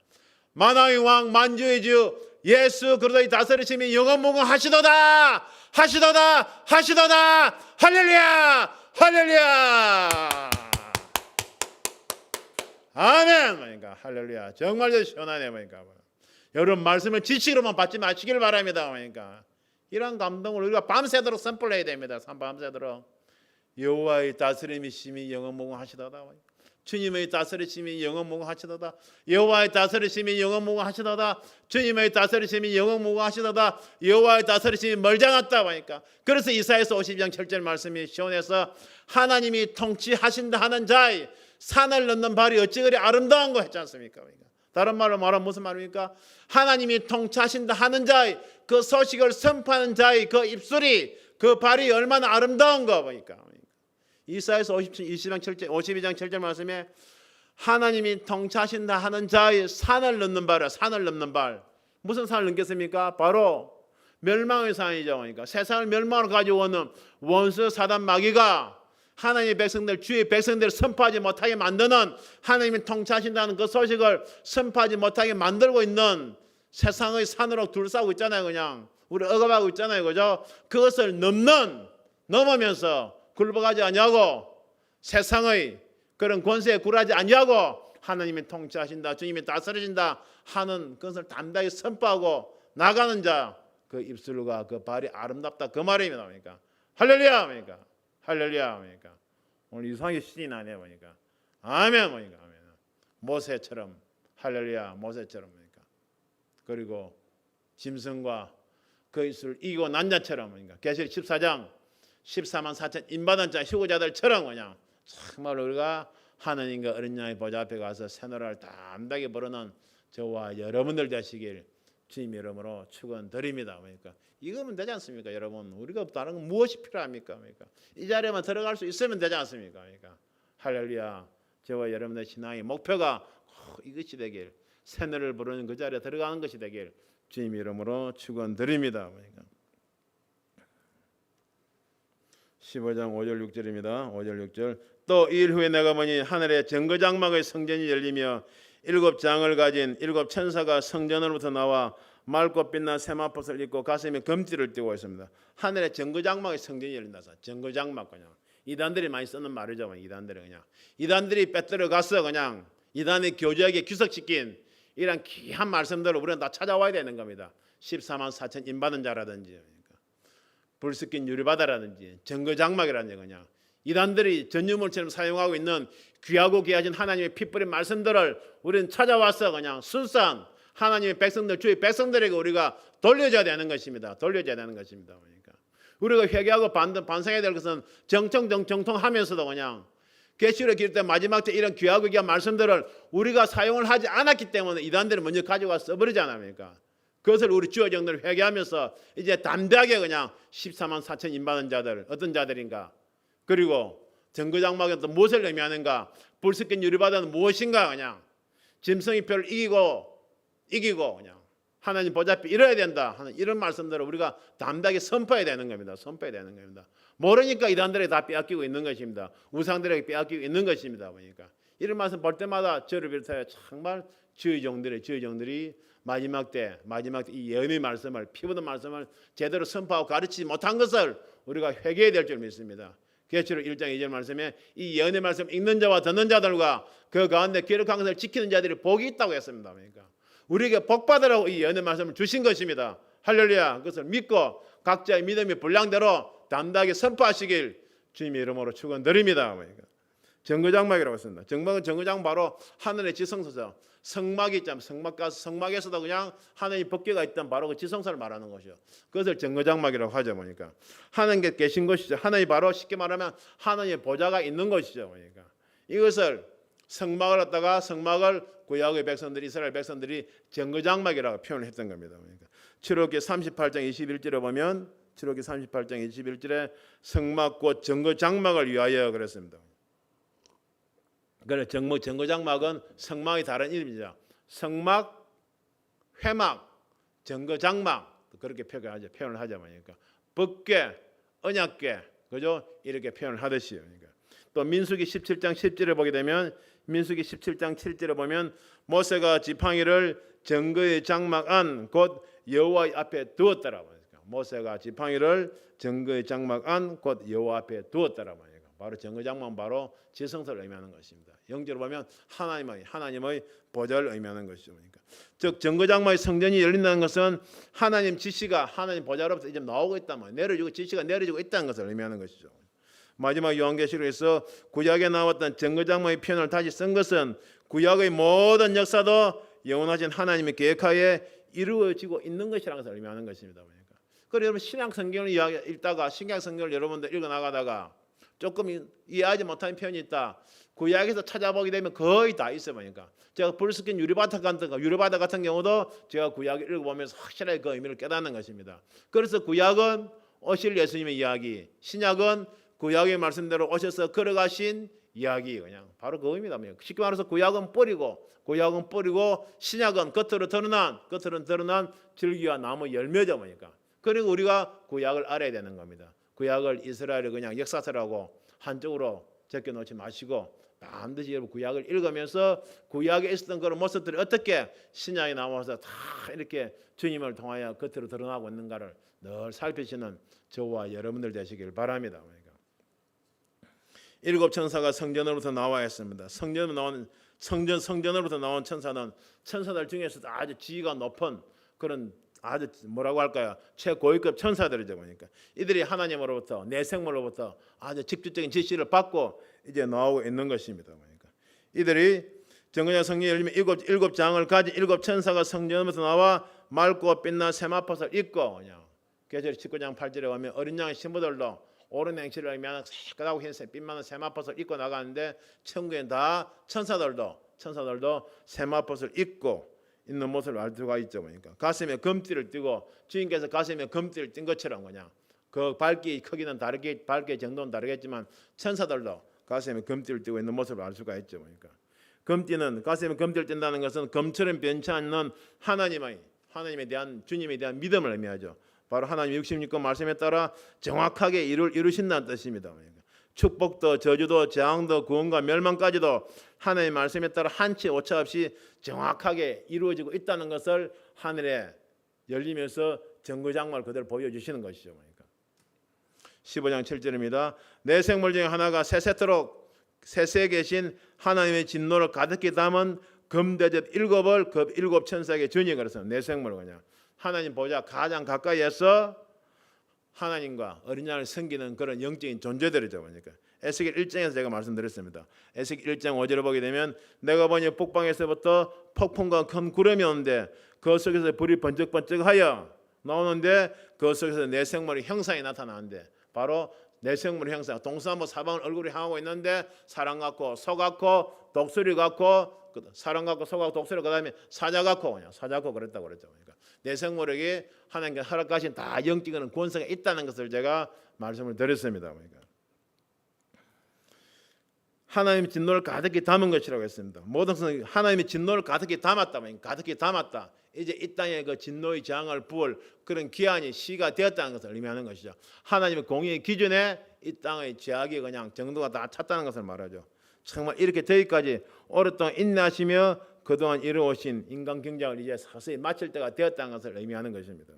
만왕의 왕 만주의 주 예수 그리스도의 다스리심이 영원 무궁하시도다. 하시도다. 하시도다. 할렐루야. 할렐루야. 아멘. 그러니까 할렐루야. 정말 시원하네요. 그러니까 여러분 말씀을 지식으로만 받지 마시길 바랍니다. 그러니까 이런 감동을 우리가 밤새도록 선포를 해야 됩니다. 밤새도록 여호와의 다스리심이 영원 무궁하시도다. 주님의 다스리심이 영원 무궁하시도다. 여호와의 다스리심이 영원 무궁하시도다. 주님의 다스리심이 영원 무궁하시도다. 여호와의 다스리심이 멀지 않았다. 그러니까 그래서 이사야서 52장 7절 말씀이 시원해서 하나님이 통치하신다 하는 자의 산을 넘는 발이 어찌 그리 아름다운 거 했지 않습니까? 그러니까 다른 말로 말하면 무슨 말입니까? 하나님이 통치하신다 하는 자의 그 소식을 선포하는 자의 그 입술이 그 발이 얼마나 아름다운 거 보니까 이사야서 52장 7절 말씀에 하나님이 통치하신다 하는 자의 산을 넘는 발이야. 산을 넘는 발. 무슨 산을 넘겠습니까? 바로 멸망의 산이죠. 그러니까 세상을 멸망으로 가져오는 원수 사단 마귀가 하나님의 백성들 주의 백성들을 선포하지 못하게 만드는 하나님이 통치하신다는 그 소식을 선포하지 못하게 만들고 있는 세상의 산으로 둘싸고 있잖아요. 그냥 우리 억압하고 있잖아요. 그죠? 그것을 넘으면서 굴복하지 아니하고 세상의 그런 권세에 굴하지 아니하고 하나님이 통치하신다 주님이 다스리신다 하는 것을 담대하게 선포하고 나가는 자 그 입술과 그 발이 아름답다 그 말입니다. 그러니까 할렐루야. 그러니까 할렐루야. 그러니까 오늘 이상하게 신이 나네요. 그러니까 아멘. 그러니까 아멘. 모세처럼 할렐루야. 모세처럼 그러니까 그리고 짐승과 그 입술을 이기고 난 자처럼 그러니까 계시록 14장 14만 4천 인받은 자 휴거자들처럼 그냥 정말 우리가 하나님과 어린 양의 보좌 앞에 가서 새노래를 담대하게 부르는 저와 여러분들 되시길 주님의 이름으로 축원드립니다. 그러니까 이거면 되지 않습니까, 여러분? 우리가 다른 건 무엇이 필요합니까? 그러니까 이 자리에만 들어갈 수 있으면 되지 않습니까? 그러니까 할렐루야. 저와 여러분의 신앙의 목표가 이것이 되길, 새노래를 부르는 그 자리에 들어가는 것이 되길 주님의 이름으로 축원드립니다. 그러니까 15장 5절 6절입니다. 5절 6절 또 2일 후에 내가 보니 하늘에 정거장막의 성전이 열리며 7장을 가진 7 천사가 성전으로부터 나와 맑고 빛난 세마포를 입고 가슴에 금띠를 띠고 있습니다. 하늘에 정거장막의 성전이 열린다. 정거장막 그냥 이단들이 많이 쓰는 말이죠. 이단들이 빼들어 가서 그냥 이단의 교제하게 귀석시킨 이런 귀한 말씀들을 우리는 다 찾아와야 되는 겁니다. 14만 4천 인받은 자라든지 불스킨 유리바다라든지 정거장막이라든지 그냥 이단들이 전유물처럼 사용하고 있는 귀하고 귀하신 하나님의 핏뿌린 말씀들을 우리는 찾아와서 그냥 순수한 하나님의 백성들 주의 백성들에게 우리가 돌려줘야 되는 것입니다. 돌려줘야 되는 것입니다. 그러니까 우리가 회개하고 반성해야 될 것은 정통하면서도 그냥 계시록 기록 때 마지막 때 이런 귀하고 귀한 말씀들을 우리가 사용을 하지 않았기 때문에 이단들이 먼저 가져와 써버리지 않습니까? 그것을 우리 주의 종들 회개하면서 이제 담대하게 그냥 14만 4천 인받은 자들 어떤 자들인가, 그리고 정거장막에 또 무엇을 의미하는가, 불스킨 유리바다는 무엇인가, 그냥 짐승의 표를 이기고 그냥 하나님 보좌 앞에 이뤄야 된다 하는 이런 말씀들을 우리가 담대하게 선포해야 되는 겁니다. 선포해야 되는 겁니다. 모르니까 이단들에게 다 빼앗기고 있는 것입니다. 우상들에게 빼앗기고 있는 것입니다. 그러니까 이런 말씀 볼 때마다 저를 비롯하여 정말 주의 종들이 마지막 때 이 예언의 말씀을, 피 묻은 말씀을 제대로 선포하고 가르치지 못한 것을 우리가 회개해야 될 줄 믿습니다. 계시록 1장 2절 말씀에 이 예언의 말씀 읽는 자와 듣는 자들과 그 가운데 기록한 것을 지키는 자들이 복이 있다고 했습니다. 그러니까 우리에게 복 받으라고 이 예언의 말씀을 주신 것입니다. 할렐루야. 그것을 믿고 각자의 믿음의 분량대로 담대하게 선포하시길 주님의 이름으로 축원드립니다. 그러니까 정거장막이라고 했습니다. 정거장 바로 하늘의 지성소죠. 성막이 있잖아요. 성막에서도 그냥 하나님 법궤가 있던 바로 그 지성소를 말하는 것이요. 그것을 정거장막이라고 하죠. 보니까 하나님께 계신 것이죠. 하나님 바로 쉽게 말하면 하나님의 보좌가 있는 것이죠. 그러니까 이것을 성막을 구약의 백성들이 이스라엘 백성들이 정거장막이라고 표현을 했던 겁니다. 그러니까 출애굽기 38장 21절에 보면 출애굽기 38장 21절에 성막 곧 정거장막을 위하여 그랬습니다. 그래 정거장막은 성막이 다른 이름이죠. 성막, 회막, 정거장막 그렇게 표현을 하죠. 그러니까 법궤, 언약궤 그죠? 이렇게 표현을 하듯이. 그러니까 또 민수기 17장 10절에 보게 되면 민수기 17장 7절에 보면 모세가 지팡이를 정거의 장막 안 곧 여호와 앞에 두었더라. 그러니까 모세가 지팡이를 정거의 장막 안 곧 여호와 앞에 두었더라. 바로 정거장막은 바로 지성소를 의미하는 것입니다. 영적으로 보면 하나님의 보좌를 의미하는 것이죠. 그러니까 즉 정거장막의 성전이 열린다는 것은 하나님 지시가 하나님 보좌로부터 이제 나오고 있다면 지시가 내려지고 있다는 것을 의미하는 것이죠. 마지막 요한계시록에서 구약에 나왔던 정거장막의 표현을 다시 쓴 것은 구약의 모든 역사도 영원하신 하나님의 계획하에 이루어지고 있는 것이라는 것을 의미하는 것입니다. 그러니까 여러분 신약 성경을 읽다가 신약 성경을 여러분들 읽어 나가다가 조금 이해하지 못하는 표현이 있다. 구약에서 찾아보게 되면 거의 다 있어요. 보니까 제가 불스킨 유리바다 같은 경우도 제가 구약을 읽어보면서 확실하게 그 의미를 깨닫는 것입니다. 그래서 구약은 오실 예수님의 이야기, 신약은 구약의 말씀대로 오셔서 걸어가신 이야기 그냥 바로 그 의미입니다. 쉽게 말해서 구약은 뿌리고 신약은 겉으로 드러난 줄기와 나무 열매죠. 보니까 그리고 우리가 구약을 알아야 되는 겁니다. 구약을 이스라엘을 그냥 역사서라고 한쪽으로 제껴놓지 마시고 반드시 여러분 구약을 읽으면서 구약에 있었던 그런 모습들이 어떻게 신약에 나와서 다 이렇게 주님을 통하여 겉으로 드러나고 있는가를 늘 살피시는 저와 여러분들 되시길 바랍니다. 그러니까 일곱 천사가 성전으로부터 나와 있습니다. 성전으로부터 나온 천사는 천사들 중에서도 아주 지위가 높은 그런 아주 뭐라고 할까요? 최고위급 천사들이죠. 보니까 이들이 하나님으로부터 내생물로부터 아주 직접적인 지시를 받고 이제 나오고 있는 것입니다. 그러니까 이들이 정거장 성전이 열리면 일곱 장을 가진 일곱 천사가 성전으로부터 나와 맑고 빛난 세마포를 입고 그냥 계시록 19장 8절에 보면 어린 양의 신부들도 옳은 행실을 의미하는 새까맣고 흰색 빛 많은 세마포를 입고 나가는데 천국에 다 천사들도 세마포를 입고 있는 모습을 알 수가 있죠. 그러니까 가슴에 금띠를 띠고 주인께서 가슴에 금띠를 띈 것처럼 그냥 그 밝기 크기는 다르게 밝기 정도는 다르겠지만 천사들도 가슴에 금띠를 띠고 있는 모습을 알 수가 있죠. 그러니까 가슴에 금띠를 띈다는 것은 금처럼 변치 않는 하나님에 대한 주님에 대한 믿음을 의미하죠. 바로 하나님 66권 말씀에 따라 정확하게 이루신다는 뜻입니다. 그러니까 축복도 저주도 재앙도 구원과 멸망까지도 하나님의 말씀에 따라 한치 오차 없이 정확하게 이루어지고 있다는 것을 하늘에 열리면서 정거장막을 그대로 보여주시는 것이죠. 그러니까 15장 7절입니다. 내 생물 중에 하나가 세세토록 세세에 계신 하나님의 진노를 가득히 담은 금대접 일곱을 그 일곱 천사에게 주니 그래서 내 생물을 그냥 하나님 보좌 가장 가까이에서 하나님과 어린 양을 섬기는 그런 영적인 존재들이죠. 그러니까 에스겔 1장에서 제가 말씀드렸습니다. 에스겔 1장 5절을 보게 되면 내가 보니 북방에서부터 폭풍과 큰 구름이 오는데 그 속에서 불이 번쩍번쩍하여 나오는데 그 속에서 내 생물의 형상이 나타나는데 바로 내 생물의 형상 동서남북 사방을 얼굴이 향하고 있는데 사람 같고 소 같고 독수리 같고 사람 같고 소 같고 독수리 그다음에 사자 같고 그랬다고 그랬죠. 그러니까 내 생물에게 하나님께 허락하신 다 영적인 권세가 있다는 것을 제가 말씀을 드렸습니다. 그러니까 하나님의 진노를 가득히 담은 것이라고 했습니다. 모든 성경이 하나님의 진노를 가득히 담았다. 이제 이 땅에 그 진노의 재앙을 부을 그런 기한이 시가 되었다는 것을 의미하는 것이죠. 하나님의 공의의 기준에 이 땅의 죄악이 그냥 정도가 다 찼다는 것을 말하죠. 정말 이렇게 되기까지 오랫동안 인내하시며 그동안 이루어오신 인간 경작을 이제 서서히 마칠 때가 되었다는 것을 의미하는 것입니다.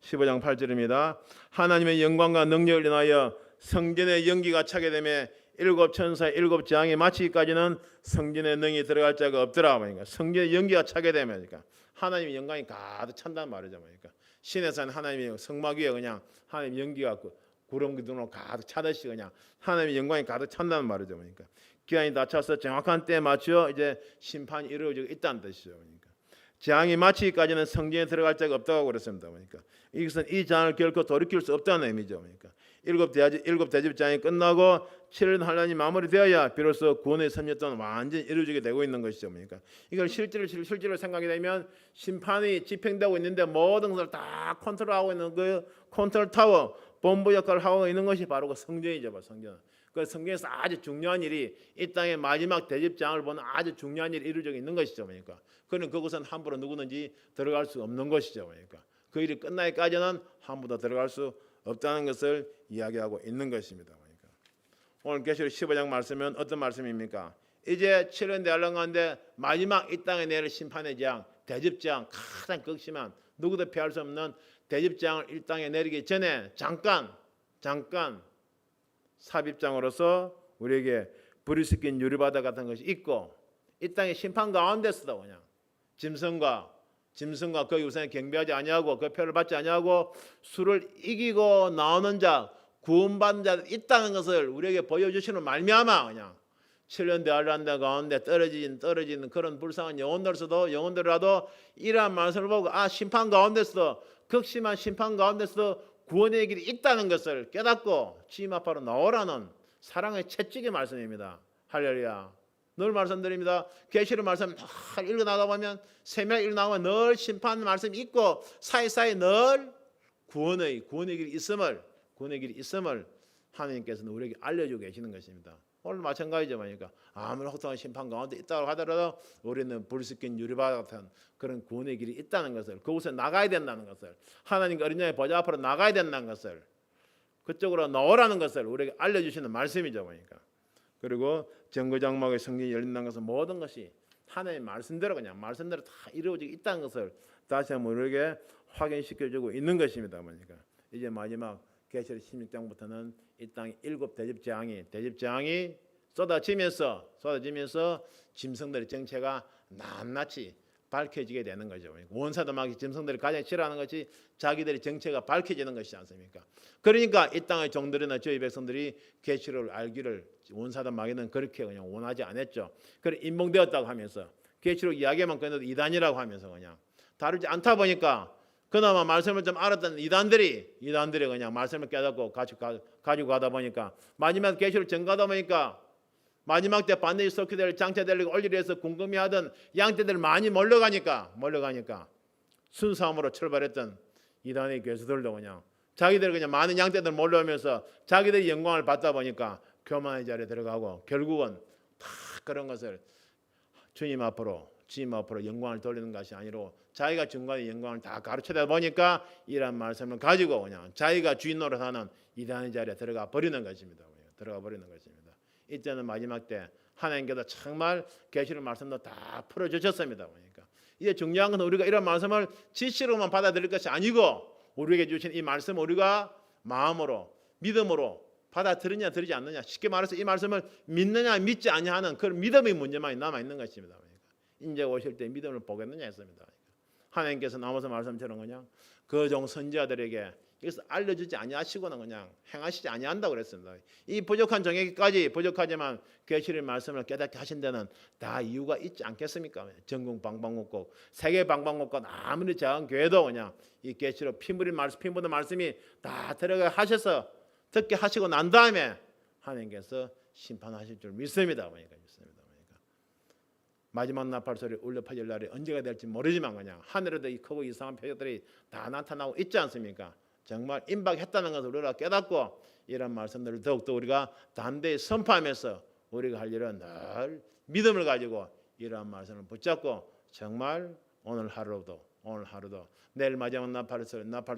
15장 8절입니다. 하나님의 영광과 능력을 인하여 성전의 연기가 차게 되면 일곱 천사 일곱 재앙이 마치기까지는 성전의 능이 들어갈 자가 없더라. 그러니까 성전의 연기가 차게 되면 그러니까 하나님의 영광이 가득 찬단 말이죠. 그러니까 신에서는 하나님의 성막 위에 그냥 하나님의 연기가 구름 기둥으로 가득 차듯이 그냥 하나님의 영광이 가득 찬다는 말이죠. 그러니까 기한이 다 차서 정확한 때에 맞춰 이제 심판이 이루어지고 있다는 뜻이죠. 그러니까 재앙이 마치기까지는 성전에 들어갈 자가 없다고 그랬습니다. 그러니까 이것은 이 재앙을 결코 돌이킬 수 없다는 의미죠. 그러니까 일곱 대접 재앙이 끝나고 7년 환란이 마무리되어야 비로소 구원의 3년 동안 완전히 이루어지게 되고 있는 것이죠. 그러니까 이걸 실제로 생각이 되면 심판이 집행되고 있는데 모든 것을 다 컨트롤하고 있는 그 컨트롤 타워 본부 역할을 하고 있는 것이 바로 그 성전이죠. 성전. 그 성경에서 아주 중요한 일이 이 땅의 마지막 대접장을 보는 아주 중요한 일이 이루어지고 있는 것이죠. 그러니까 그는 그곳은 함부로 누구든지 들어갈 수 없는 것이죠. 그러니까 그 일이 끝나기까지는 함부로 들어갈 수 없다는 것을 이야기하고 있는 것입니다. 그러니까 오늘 계시록 15장 말씀은 어떤 말씀입니까? 이제 7년 대환란 가운데 마지막 이 땅에 내릴 심판의 재앙, 대접재앙, 가장 극심한 누구도 피할 수 없는 대접재앙을 이 땅에 내리기 전에 잠깐 삽입장으로서 우리에게 불이 섞인 유리바다 같은 것이 있고 이 땅의 심판 가운데서도 그냥 짐승과 거기 우선에 경배하지 아니하고 그 표를 받지 아니하고 수를 이기고 나오는 자 구원받은 자들 있다는 것을 우리에게 보여주시는 말미암아 그냥 7년 대환란 가운데 떨어지는 그런 불쌍한 영혼들이라도 이러한 말씀을 보고 심판 가운데서도 극심한 심판 가운데서도 구원의 길이 있다는 것을 깨닫고 주님 앞으로 나오라는 사랑의 채찍의 말씀입니다. 할렐루야. 늘 말씀드립니다. 계시록 말씀 늘 읽어나가 보면 세명 읽어나가면 늘 심판 말씀이 있고 사이사이 늘 구원의 길이 있음을 하나님께서는 우리에게 알려주고 계시는 것입니다. 오늘 마찬가지죠. 그러니까 아무리 혹독한 심판 가운데 있다고 하더라도 우리는 불 섞인 유리바다 같은 그런 구원의 길이 있다는 것을 그곳에 나가야 된다는 것을 하나님과 어린 양의 보좌 앞으로 나가야 된다는 것을 그쪽으로 나오라는 것을 우리에게 알려주시는 말씀이죠. 그러니까 그리고 정거장막의 성경이 열린다는 것은 모든 것이 하나님의 말씀대로 말씀대로 다 이루어지고 있다는 것을 다시 한번 우리에게 확인시켜주고 있는 것입니다. 그러니까 이제 마지막 계시록 16장부터는 이 땅의 일곱 대접재앙이 쏟아지면서 짐승들의 정체가 낱낱이 밝혀지게 되는 거죠. 원사도마귀 짐승들이 가장 싫어하는 것이 자기들의 정체가 밝혀지는 것이지 않습니까? 그러니까 이 땅의 종들이나 저희 백성들이 계시록을 알기를 원사도마귀는 그렇게 그냥 원하지 않았죠. 그래 인봉되었다고 하면서 계시록 이야기만 끝내도 이단이라고 하면서 그냥 다루지 않다 보니까 그나마 말씀을 좀 알았던 이단들이 그냥 말씀을 깨닫고 가지고 가다 보니까 마지막 계시를 전가다 보니까 마지막 때 반드시 속히될 장차될 올리려 해서 궁금해하던 양떼들 많이 몰려가니까 순수함으로 출발했던 이단의 교수들도 그냥 자기들 그냥 많은 양떼들 몰려오면서 자기들의 영광을 받다 보니까 교만의 자리에 들어가고 결국은 다 그런 것을 주님 앞으로 영광을 돌리는 것이 아니로 자기가 중간에 영광을 다 가르쳐다 보니까 이런 말씀을 가지고 그냥 자기가 주인 노릇하는 이단의 자리에 들어가 버리는 것입니다. 이때는 마지막 때 하나님께서 정말 계시록 말씀도 다 풀어주셨습니다. 그러니까 이제 중요한 것은 우리가 이런 말씀을 지시로만 받아들일 것이 아니고 우리에게 주신 이 말씀을 우리가 마음으로 믿음으로 받아들이냐 들이지 않느냐 쉽게 말해서 이 말씀을 믿느냐 믿지 않냐 하는 그런 믿음의 문제만 남아있는 것입니다. 인자가 오실 때 믿음을 보겠느냐 했습니다. 하나님께서 나머지 말씀처럼 그냥 그 종 선지자들에게 이것을 알려주지 아니하시고는 그냥 행하시지 아니한다고 그랬습니다. 이 부족한 종에게까지 부족하지만 계시의 말씀을 깨닫게 하신 데는 다 이유가 있지 않겠습니까? 전국 방방곡곡 세계 방방곡곡 아무리 작은 교회도 그냥 이 계시로 피 묻은 말씀이 다 들어가 하셔서 듣게 하시고 난 다음에 하나님께서 심판하실 줄 믿습니다. 마지막 나팔 소리 울려 퍼질 날이 언제가 될지 모르지만 그냥 하늘에도 이 크고 이상한 표적들이 다 나타나고 있지 않습니까? 정말 임박했다는 것을 우리가 깨닫고 이런 말씀들을 더욱더 우리가 담대히 선포하면서 우리가 할 일은 늘 믿음을 가지고 이러한 말씀을 붙잡고 정말 오늘 하루도 내일 마지막 나팔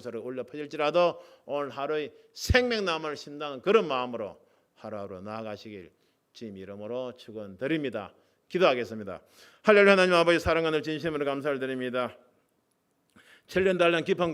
소리 울려 퍼질지라도 오늘 하루의 생명나무를 신다는 그런 마음으로 하루하루 나아가시길 주님 이름으로 축원드립니다. 기도하겠습니다. 할렐루야. 하나님 아버지 사랑하는 진심으로 감사를 드립니다. 7년 달란 깊은